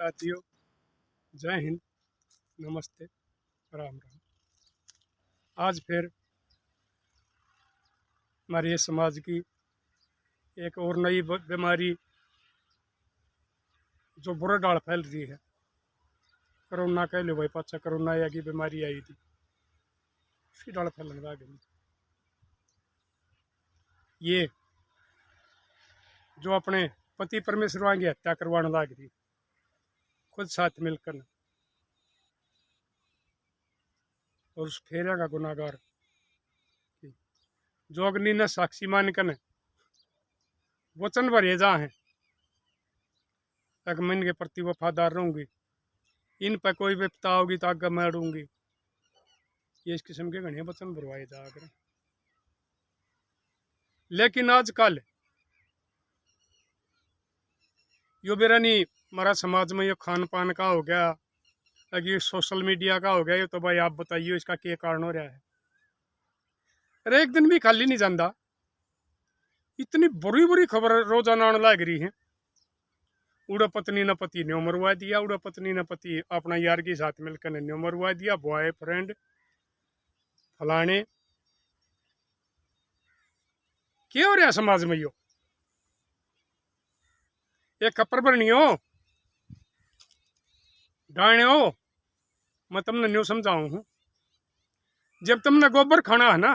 साथियों, जय हिंद, नमस्ते, राम राम। आज फिर हमारे समाज की एक और नई बीमारी जो बुरा डाल फैल रही है। कोरोना कह लो भाई, पाचा कोरोना या की बीमारी आई थी, उसकी डाल फैलने लग गई। ये जो अपने पति परमेश्वर की हत्या करवाने लग रही, खुद साथ मिलकर, और उस फेरे का गुनाहगार जो अग्नि ने साक्षी मानकर वचन भरे जा हैं, अगर मैं इनके प्रति वफादार रहूंगी, इन पर कोई विपता होगी तो आगे मैं अड़ूंगी। ये इस किस्म के घने वचन भरवाए जा कर। लेकिन आजकल यो बेरानी हमारा समाज में ये खान पान का हो गया, अगर सोशल मीडिया का हो गया, ये तो भाई आप बताइए इसका क्या कारण हो रहा है। अरे एक दिन भी खाली नहीं जाता, इतनी बुरी बुरी खबर रोजाना आने लग रही है। उड़ा पत्नी ने पति ने मरवा दिया, उड़ा पत्नी ने पति अपना यार के साथ मिलकर ने मरवा दिया, बॉयफ्रेंड फलाने। क्या हो रहा है समाज में? यो एक कपर बनी हो डाणे हो, मैं तुमने न्यू समझाऊ हूं। जब तुमने गोबर खाना है ना,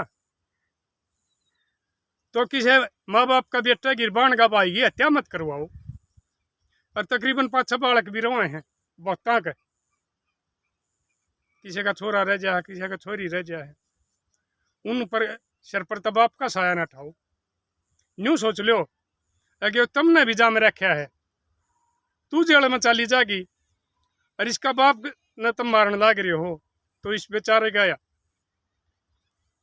तो किसी माँ बाप का बेटा गिरबान का पाएगी, हत्या मत करवाओ। और तकरीबन 5-6 बालक भी रहे हैं बहुत के, किसी का छोरा रह जाए, किसी का छोरी रह जाए, उन पर सिर पर तब आपका साया न उठाओ। न्यू सोच लो, अगर तुमने भी जाम रखा है, तू जेल में चली जाएगी, और इसका बाप न तुम मारने लग रहे हो, तो इस बेचारे का,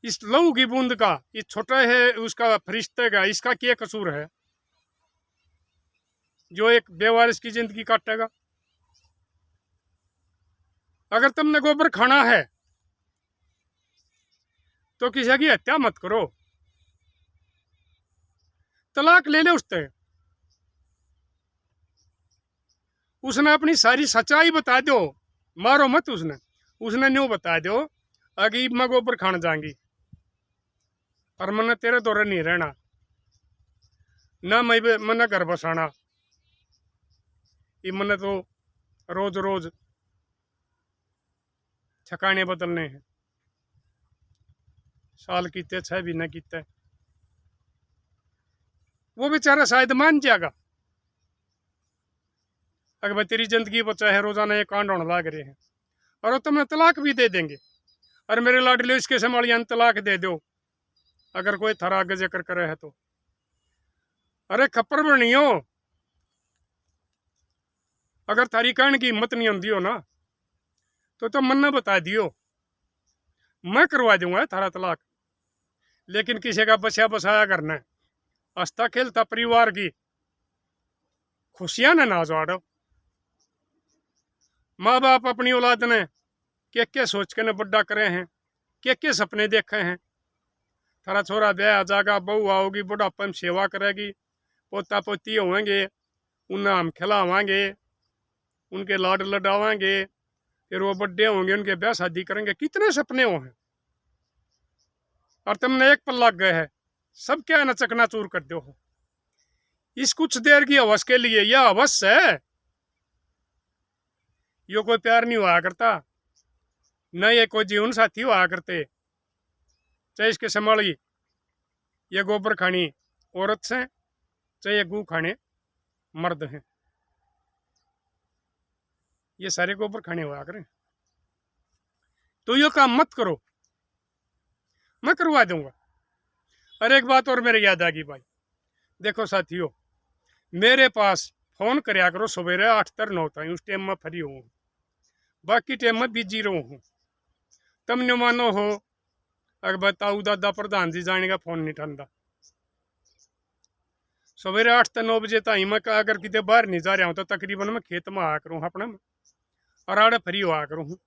इस लहू की बूंद का, ये छोटा है उसका फरिश्ते का, इसका क्या कसूर है जो एक बेवारिस की जिंदगी काटेगा? अगर तुमने गोबर खाना है तो किसी की हत्या मत करो, तलाक ले ले उससे। उसने अपनी सारी सच्चाई बता दो, मारो मत उसने न्यू बता दो अगी मैं गोबर खाने जाऊंगी, पर मैंने तेरे दौरे नहीं रहना ना, मैंने घर बसाना, ये मैंने तो रोज रोज ठिकाने बदलने हैं, साल कीते 6 महीने कीते। वो बेचारा शायद मान जाएगा, अगर भाई तेरी जिंदगी बचा है, रोजाना ये कांड होने लग रहे हैं, और वो तुम्हें तलाक भी दे देंगे। और मेरे लाडले इसके संभालियान तलाक दे दो अगर कोई थरा आगे जिक्र करे है तो। अरे खप्पर बनी हो, अगर थारी कहने की हिम्मत नहीं आती हो ना, तो मन बता दियो, मैं करवा दूंगा थारा तलाक। लेकिन किसी का बचा बसाया करना है, हंसता खेलता परिवार की खुशियां न ना जोड़ो। माँ बाप अपनी औलाद ने क्या सोच के न बड़ा करे हैं, क्या सपने देखे हैं। थारा छोरा ब्याह आ जाएगा, बहू आओगी, बुढ़ापे में सेवा करेगी, पोता पोती होंगे, उन्हें हम खिलावांगे, उनके लाड लडावांगे, फिर वो बड्डे होंगे, उनके ब्याह शादी करेंगे। कितने सपने हो हैं, और तुमने एक पर लग गए है, सब क्या न चकनाचूर कर दो हो इस कुछ देर की हवस के लिए। यह हवस है, यो कोई प्यार नहीं हुआ करता, न ये कोई जीवन साथी हुआ करते। चाहे इसके संभाली ये गोबर खानी औरत से, चाहे ये गू खाने मर्द हैं, ये सारे गोबर खाने हुआ करें। तो यो काम मत करो, मैं करवा दूंगा। और एक बात और मेरे याद आ गई भाई, देखो साथियों, मेरे पास फोन करया करो सवेरे 8 तर 9 तक, उस टाइम में फ्री हूँ, बाकी टाइम में बिजी रहूँ। तुम न मानो हो, अगर बताऊ दादा प्रधान जी जाने का फोन नहीं ठंडा, सवेरे 8 से 9 बजे तक मैं अगर कितने बाहर नहीं जा रहा हूँ, तो तकरीबन मैं खेत में आया करूँ अपने में, और आड़े फ्री हुआ करूँ।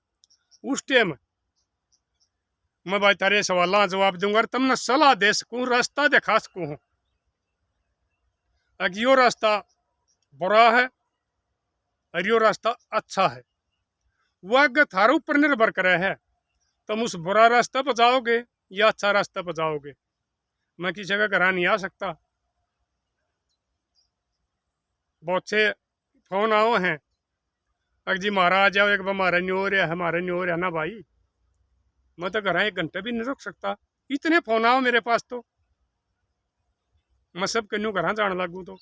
उस टाइम मैं भाई तारे सवाल जवाब दूंगा, तुमने सलाह दे सकूँ, रास्ता दिखा सकूँ। अगर यो रास्ता बुरा है और यो रास्ता अच्छा है, वह अगर थारे ऊपर निर्भर करे है, तुम उस बुरा रास्ता पर जाओगे या अच्छा रास्ता पर जाओगे। मैं किसी का घर नहीं आ सकता। बहुत से फोन आओ हैं, अगर जी मारा आ जाओ, एक बार हमारा नहीं हो रहा, हमारा नहीं हो रहा ना भाई। मैं तो घर 1 घंटे भी नहीं रुक सकता, इतने फोन आओ मेरे पास तो मैं सब कन्यू घर जान लागू। तो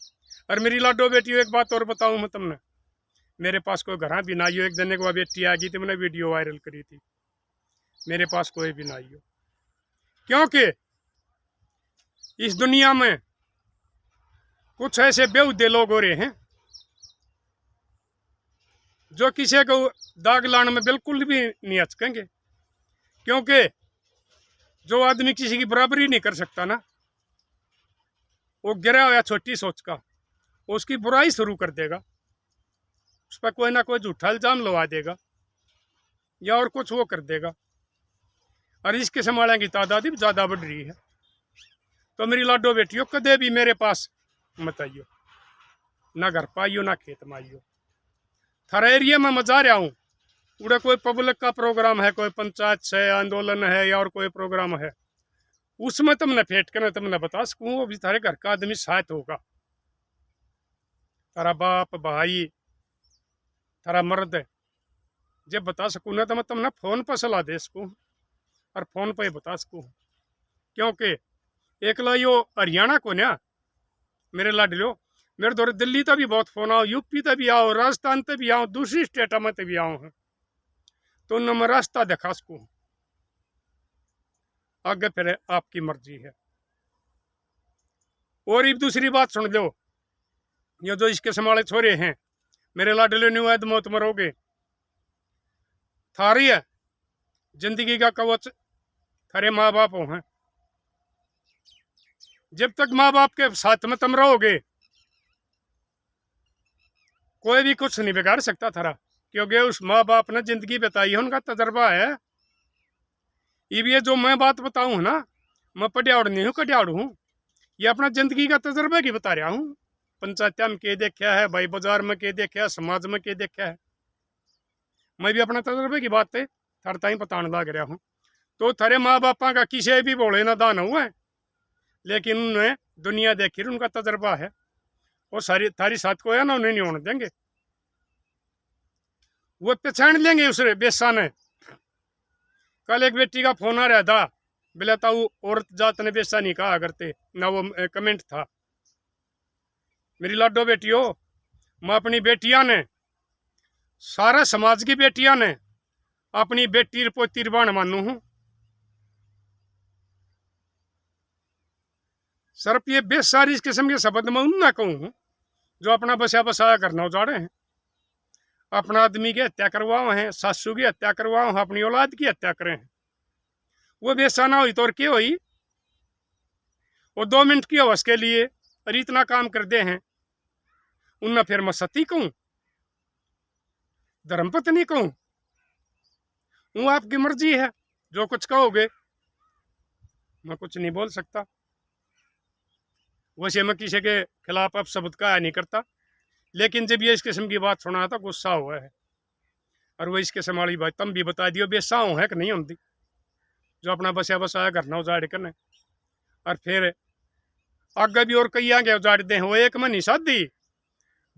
और मेरी लाडो बेटी, एक बात और बताऊं मैं तुमने, मेरे पास कोई घर भी ना आइयो। एक दिन को बेटी आ गई थी, मैंने वीडियो वायरल करी थी, मेरे पास कोई भी ना आइयो, क्योंकि इस दुनिया में कुछ ऐसे बेहुदे लोग हो रहे हैं जो किसी को दाग लाने में बिल्कुल भी नहीं हचकेंगे। क्योंकि जो आदमी किसी की बराबरी नहीं कर सकता ना, वो गिरा हुआ छोटी सोच का, उसकी बुराई शुरू कर देगा, उस पर कोई ना कोई झूठा इल्जाम लगा देगा या और कुछ वो कर देगा, और इसके संभालने की तादाद भी ज़्यादा बढ़ रही है। तो मेरी लाडो बेटियों, कदे भी मेरे पास मत आइयो, ना घर पाइयो ना खेत में आइयो। थारा एरिया में मैं जा रहा हूँ, उड़े कोई पब्लिक का प्रोग्राम है, कोई पंचायत से आंदोलन है या और कोई प्रोग्राम है, उसमें तुमने फेंट कर तुमने बता सकूँ, वो भी थारे घर का आदमी साथ होगा, तारा बाप भाई थारा मर्द है, जब बता सकूँ ना तो मैं तुमने फोन पर सलाह दे सकूँ और फोन पर ही बता सकूँ। क्योंकि एकला यो हरियाणा को ना मेरे लाडलो, मेरे दौरे दिल्ली तक भी बहुत फोन आओ, यूपी तक भी आओ, राजस्थान तक भी आओ, दूसरी स्टेटा में भी आओ हैं, तो उनमें मैं रास्ता दिखा सकूँ। आगे फिर आपकी मर्जी है। और एक दूसरी बात सुन लो, ये जो इसके संभाले छोरे हैं, मेरे लाडले न्यू है मौत मरोगे, थारी है जिंदगी का कवच थारे माँ बाप हो हैं। जब तक माँ बाप के साथ में तुम रहोगे, कोई भी कुछ नहीं बिगाड़ सकता थारा, क्योंकि उस माँ बाप ने जिंदगी बताई है, उनका तजर्बा है। ये जो मैं बात बताऊं ना, मैं पटियाड़ नहीं हूँ, कटियाड़ हूँ, ये अपना जिंदगी का तजर्बा की बता रहा हूँ। पंचायत में के देखा है, भाई बाजार में के देखा है, समाज में के देखा है, मैं भी अपना तजर्बे की बात है थार ताई बताने लग रहा हूँ। तो थारे माँ बापा का किसी भी बोले ना दान हुआ है, लेकिन उन्हें दुनिया देखी, उनका तजर्बा है, वो सारी थारी साथ को है ना, उन्हें नहीं होने देंगे, वो पहचान लेंगे उस बेसा ने। कल एक बेटी का फोन आ रहा था, बिलाता वो औरत जात ने बेसा नहीं कहा करते ना, वो कमेंट था। मेरी लाडो बेटियों, मैं अपनी बेटियां ने, सारा समाज की बेटियां ने अपनी बेटी पोती रबान मानू हूं। सिर्फ ये बेसारी इस किस्म के शब्द में उन ना कहूँ जो अपना बसा बसाया करना उजाड़े हैं, अपना आदमी की हत्या करवाओ हैं, सासू की हत्या करवाओ हैं, अपनी औलाद की हत्या करें हैं। वो बेसा ना हुई तो और क्या हुई, वो 2 मिनट की हवस के लिए और इतना काम कर दे हैं, उनमें फिर मैं सती कहूँ, धर्मपत्नी कहूँ, वो आपकी मर्जी है, जो कुछ कहोगे मैं कुछ नहीं बोल सकता। वैसे मैं किसी के खिलाफ अब शब्द का नहीं करता, लेकिन जब ये इस किस्म की बात सुना था गुस्सा हुआ है, और वो इसके संभाली भाई तुम भी बता दियो बेसा है कि नहीं होती, जो अपना बसा बसाया करना उजाड़ करने, और फिर आगे भी और कई आगे उजाड़ दे हैं। वो एक में नहीं शादी,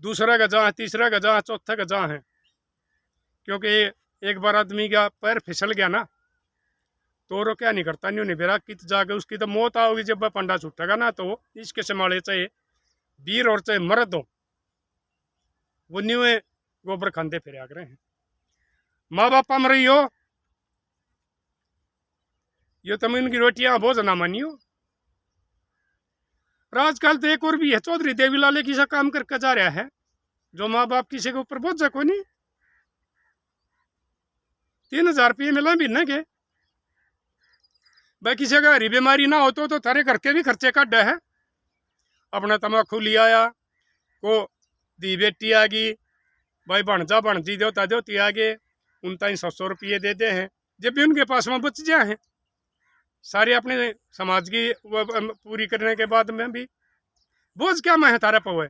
दूसरा का जहाँ, तीसरा का जहाँ, चौथा का जहाँ है, क्योंकि एक बार आदमी का पैर फिसल गया ना, तो वो क्या नहीं करता, नहीं बेरा कित जाके उसकी तो मौत आओगी जब वह पंडा छूटेगा ना। तो इसके संभाले चाहे वीर और चाहे मर्द हो, वो न्यू गोबर खाते फिर आग रहे हैं। माँ बापा मर रही हो, ये तुम इनकी रोटियां भोज ना मानियो। आजकल तो एक और भी है, चौधरी देवीलाल किसा काम करके जा रहा है, जो माँ बाप किसी के ऊपर बोझ को नहीं, 3000 रुपये मिला भी न के भाई, किसी का हरी बीमारी ना हो तो थारे घर के भी खर्चे काट है। अपना तम्बाकू लिया आया, को दी बेटी आ गई, भाई भणजा भणजी देवता देवती आ गए, 2900 रुपये दे दे हैं, जब भी उनके पास में बच जाए हैं सारे अपने समाज की पूरी करने के बाद में भी बोझ क्या मैं है तारा पवे,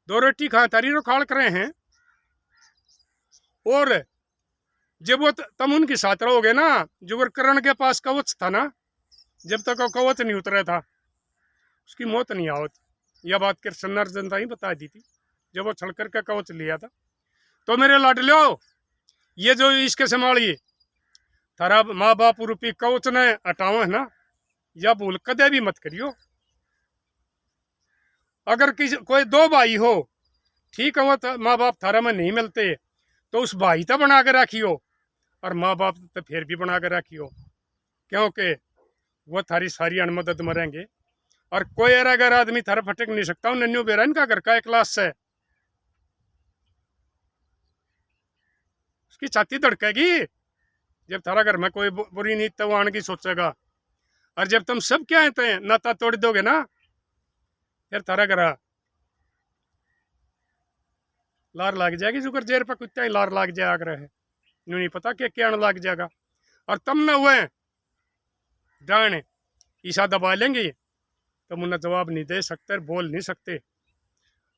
2 रोटी खा तारी रो खाड़ करे हैं, और जब वो तुम उनके साथ रहोगे ना, जो वो करण के पास कवच था ना, जब तक वो कवच नहीं उतरा था उसकी मौत नहीं आवत। यह बात कृष्ण अर्जुन ही बता दी थी जब वो छड़ करके कवच लिया था। तो मेरे लाडलो, ये जो इसके संभालिए थारा माँ बाप रूपी कवच ने हटाओ है ना, यह भूल कदे भी मत करियो। अगर किसी कोई दो भाई हो, ठीक है, वो माँ बाप थारा में नहीं मिलते तो उस भाई तो बना के रखियो, और माँ बाप तो फिर भी बना के रखियो, क्योंकि वो थारी सारी अनमदद मरेंगे। और कोई अगर आदमी थारा फटक नहीं सकता, नन्यू बेरा इनका घर का एक क्लास से उसकी छाती धड़केगी। जब थारा घर में कोई बुरी नीयत तो वो आने की सोचेगा, और जब तुम सब क्या आते हैं नाता तोड़ दोगे ना, फिर थारा घर लार लाग जाएगी। जुकर जेर पर कुत्ता ही लार लाग जाया रहे, नहीं पता क्या लग जाएगा। और तुम न हुए डांड ईसा दबा लेंगे, तुम उन्हें जवाब नहीं दे सकते, बोल नहीं सकते,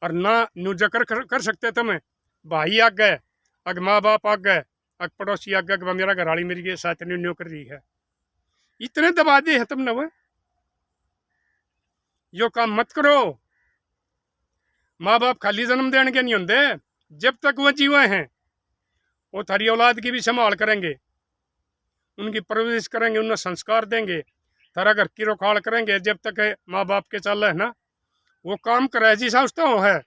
और ना न्यू जकर कर सकते। तुम्हें भाई आग गए, अग माँ बाप आग गए, अग पड़ोसी आग गए, मेरा घरवाली मेरी साथ न्यू कर रही है, इतने दबा दिए है तुमने। वो यो काम मत करो। माँ बाप खाली जन्म देने के नहीं होंगे, जब तक वो जीवे हैं वो थारी औलाद की भी संभाल करेंगे, उनकी परवरिश करेंगे, उन्हें संस्कार देंगे, थारा घर की रोखाड़ करेंगे। जब तक माँ बाप के चल है ना, वो काम करे जी समझता हो है।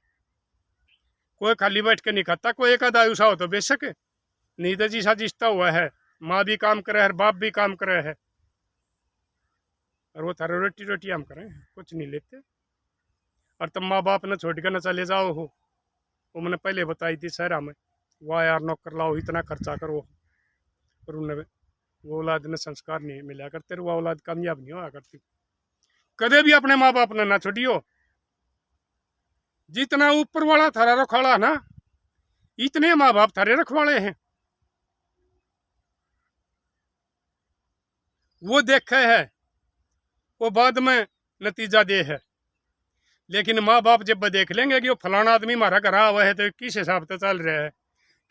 कोई खाली बैठ के नहीं खाता, कोई एक आधा ऐसा हो तो बेशक, नहीं तो जी जिसता हुआ है, माँ भी काम करे है, बाप भी काम करे है, और वो थारा रोटी रोटी हम करें, कुछ नहीं लेते। और तुम माँ बाप ने छोड़ कर न चले जाओ हो, वो मैंने पहले बताई थी शहरा में, वाह यार नौकर लाओ, इतना खर्चा करो, और उन्हें वो औलाद ने संस्कार नहीं मिला करते, वो औलाद कामयाब नहीं हुआ करती। कदे भी अपने माँ बाप ने ना छोड़ियो। जितना ऊपर वाला थारा रखवाड़ा ना, इतने माँ बाप थारे रखवाड़े हैं। वो देखे है, वो बाद में नतीजा दे है, लेकिन माँ बाप जब देख लेंगे कि वो फलाना आदमी हमारा घर हुआ है तो किस हिसाब से चल रहा है,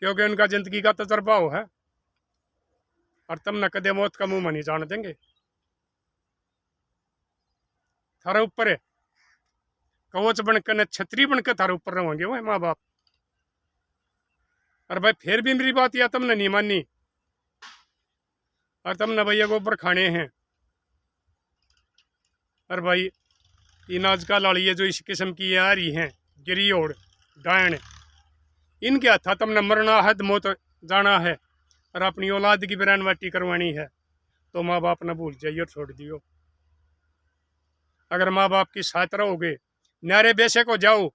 क्योंकि उनका जिंदगी का तजर्बा हो है, और तुम न कदे मौत का मुंह नहीं जान देंगे। थारा ऊपर है कवच बनकर न छतरी बनकर थारे ऊपर रहेंगे वो माँ बाप। और भाई फिर भी मेरी बात या तुमने नहीं मानी, और तुमने भैया गोबर खाने हैं, और भाई इन आजकल लाड़िए जो इस किस्म की आ रही हैं गिरी और डायन, इनके हाथा तुमने मरना है, मौत जाना है, और अपनी औलाद की बिरानवाटी करवानी है, तो माँ बाप न भूल जाइए और छोड़ दियो। अगर माँ बाप की साथ रहोगे, न्यारे बेशक हो जाओ,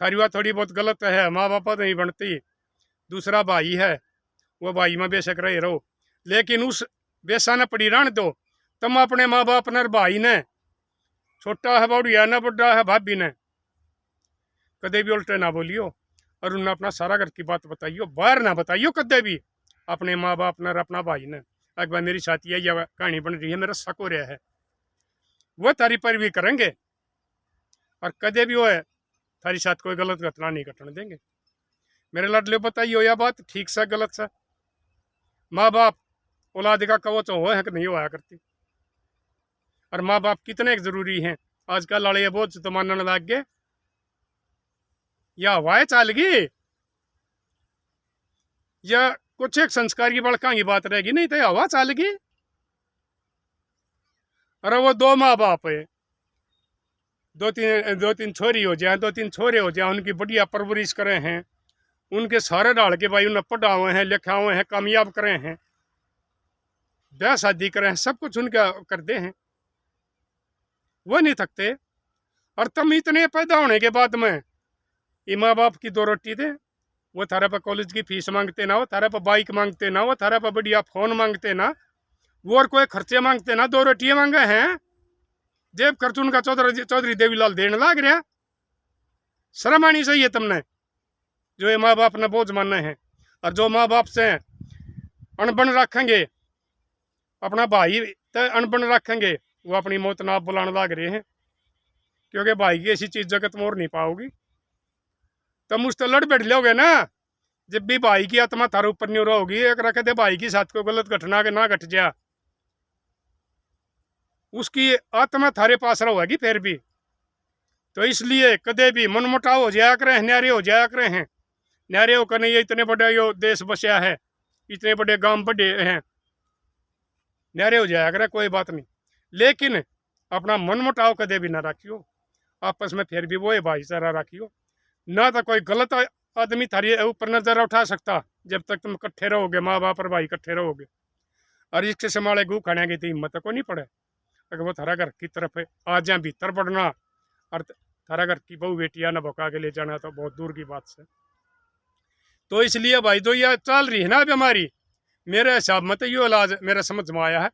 थारी बात थोड़ी बहुत गलत है, माँ बाप तो नहीं बनती, दूसरा भाई है, वो भाई में बेशक रहे रहो, लेकिन उस बेसा न पड़ी रहने दो। तुम अपने माँ बाप ने भाई ने, छोटा है बड़िया न बड़ा है भाभी ने, कदे भी उल्टे ना बोलियो, और उन्हें अपना सारा घर की बात बताइयो, बाहर ना बताइयो कदे भी। अपने माँ बाप ने, अपना भाई ने, एक बार मेरी साथ यही कहानी बन रही है, मेरा शक हो रहा है, वो तारी पर भी करेंगे, और कदे भी वो है थारी साथ कोई गलत घटना नहीं घटने देंगे। मेरे लाडले बताइए यह बात ठीक सा गलत सा? माँ बाप औलाद का कवच हो है कि नहीं होया करती, और माँ बाप कितने जरूरी हैं। आजकल लाड़े बहुत तो मानने लग गए, या हवाएं चाल गई, या कुछ एक संस्कार की बड़का की बात रहेगी, नहीं तो हवा चाल गई। अरे वो दो माँ बाप है, दो तीन छोरी हो जाए, दो तीन छोरे हो जाए, उनकी बढ़िया परवरिश करे हैं, उनके सारे डाल के भाई उन्हें पढ़ा हुए हैं, लिखा हुए हैं, कामयाब करे हैं, ब्याह शादी करे हैं, सब कुछ उनका करते हैं, वो नहीं थकते। और तुम इतने पैदा होने के बाद में ये माँ बाप की दो रोटी दे, वो थारे पर कॉलेज की फीस मांगते ना, वो थारे पर बाइक मांगते ना, वो थारे पर बढ़िया फोन मांगते ना, वो और कोई खर्चे मांगते ना, दो रोटियां मांगे हैं, जेब खर्च उनका चौधरी देवीलाल देने लग रहा। शर्म आनी चाहिए तुमने, जो ये माँ बाप ने बोझ मानना है। और जो माँ बाप से अनबन रखेंगे, अपना भाई तो अनबन रखेंगे, वो अपनी मौत ना बुलाने लग रहे हैं, क्योंकि भाई की ऐसी चीज जगत में और नहीं पाओगी। तुम उससे लड़ बैठ लोगे ना, जब भी भाई की आत्मा थारे ऊपर नहीं होगी, एक रखे थे भाई के साथ कोई गलत घटना के ना घट जा, उसकी आत्मा थारे पास रहेगी फिर भी। तो इसलिए कदे भी मनमुटाव हो जाया करें, न्यारे हो जाया करें हैं, न्यारे होकर नहीं, ये इतने बड़े यो देश बसया है, इतने बड़े गांव बड़े हैं, न्यारे हो जाया करें, कोई बात नहीं। लेकिन अपना मनमुटाव कदे भी ना रखियो, आपस में फिर भी वो भाईचारा रखियो। ना तो कोई गलत आदमी थारी ऊपर नजर उठा सकता जब तक तुम इकट्ठे रहोगे, माँ बाप और भाई इकट्ठे रहोगे। और इसके समाले गू खाने की तो हिम्मत को नहीं पड़े, अगर वो थारा घर की तरफ आ जाए भीतर पड़ना और थारा घर की बहू बेटियां न भौका के ले जाना तो बहुत दूर की बात से। तो इसलिए भाई जो यह चल रही है ना बीमारी, मेरे हिसाब में तो ये इलाज मेरे समझ में आया है,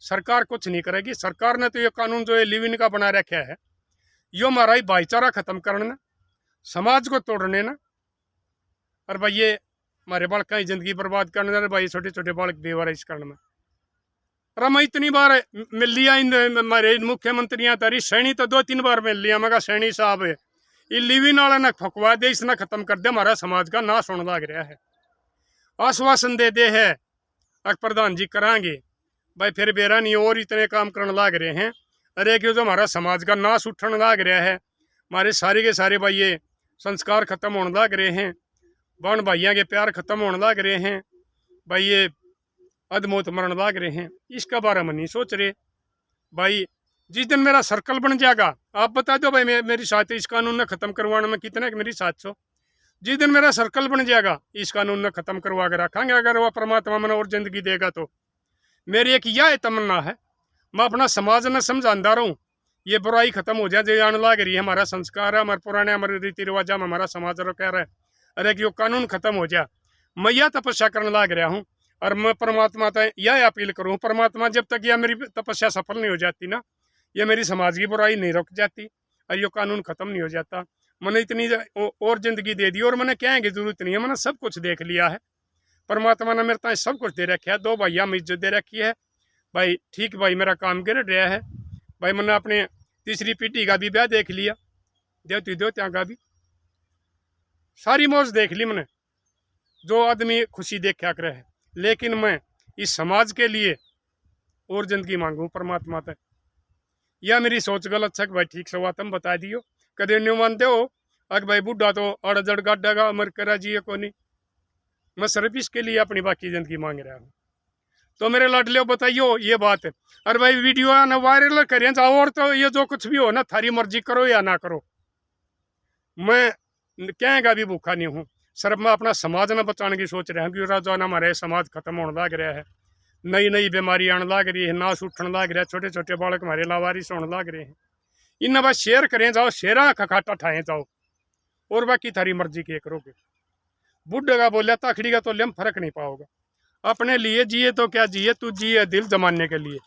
सरकार कुछ नहीं करेगी। सरकार ने तो ये कानून जो है लिव इन का बना रखा है, यो हमारा ही भाईचारा खत्म करना, समाज को तोड़ने ना। और भाई ये हमारे बालक की जिंदगी बर्बाद करने, भाई छोटे छोटे बालक बेवारिश करने में। और मैं इतनी बार मिल लिया इन हमारे मुख्यमंत्रियां तारी सैनी तो 2-3 बार मिल लिया, मैं सैनी साहब ये लिव इन वाला ना फकवा दे, इसना खत्म कर दे, हमारा समाज का नाश होने लग रहा है। आश्वासन दे दे है प्रधान जी कराएंगे, भाई फिर बेरा नहीं और इतने काम करने लग रहे हैं। अरे क्यों जो हमारा समाज का नाश उठने लग रहा है, हमारे सारे के सारे भाई ये संस्कार खत्म होने लग रहे हैं, बहन भाइयों के प्यार खत्म होने लग रहे हैं, भाई ये अधमौत मरण लग रहे हैं, इसका बारे में नहीं सोच रहे। भाई जिस दिन मेरा सर्कल बन जाएगा, आप बता दो भाई मेरी साथ इस कानून ने खत्म करवाने में कितने मेरी 700, जिस दिन मेरा सर्कल बन जाएगा इस कानून ने खत्म करवा के रखेंगे, अगर वह परमात्मा मैंने और जिंदगी देगा तो। मेरी एक यह तमन्ना है, मैं अपना समाज न समझाता रहूँ, ये बुराई खत्म हो जाए जो आने लग रही है, हमारा संस्कार है, हमारे पुराने हमारे रीति रिवाज में हमारा समाज कह रहा है, अरे कि वो कानून खत्म हो जाए। मैं यह तपस्या करने लग रहा हूँ और मैं परमात्मा तक यह अपील करूँ, परमात्मा जब तक यह मेरी तपस्या सफल नहीं हो जाती ना, ये मेरी समाज की बुराई नहीं रुक जाती और ये कानून खत्म नहीं हो जाता। मैंने इतनी और जिंदगी दे दी और मैंने कहने की जरूरत नहीं है, मैंने सब कुछ देख लिया है, परमात्मा ने मेरे ताई सब कुछ दे रखा है, 2 भैया में इज्जत दे रखी है भाई, ठीक भाई मेरा काम गिर रहा है भाई, मैंने अपने तीसरी पीढ़ी का भी ब्याह देख लिया, देवती देवत्या का भी सारी मौज देख ली मैंने, जो आदमी खुशी देखा करे है। लेकिन मैं इस समाज के लिए और जिंदगी मांगू परमात्मा तक, यह मेरी सोच गलत है भाई, ठीक से हुआ तुम बता दियो, कदे न्यू मानते हो अग भाई बुढ़ा तो अड़जड़ गाड्डागा अमर करा जी को नहीं, मैं सिर्फ इसके लिए अपनी बाकी जिंदगी मांग रहा हूँ। तो मेरे लाडले बताइयो ये बात है, अरे भाई वीडियो ना वायरल करें जाओ, और तो ये जो कुछ भी हो ना थारी मर्जी करो या ना करो, मैं कहेगा भी भूखा नहीं हूँ, सिर्फ मैं अपना समाज न बचाने की सोच रहा हूँ, क्योंकि जो ना हमारे समाज खत्म होने लग रहा है, नई नई बीमारी आने लग रही है, नाश उठने लग रहा है, छोटे छोटे बालक हमारे लावारिस होने लग रहे हैं। इन बस शेयर करें जाओ, शेरा खखाटा ठाए जाओ, और बाकी थारी मर्जी के करोगे। बुढ़े का बोलिया ताखड़ी का तो फर्क नहीं पाओगे, अपने लिए जिए तो क्या जिए, तू जिए दिल जमाने के लिए।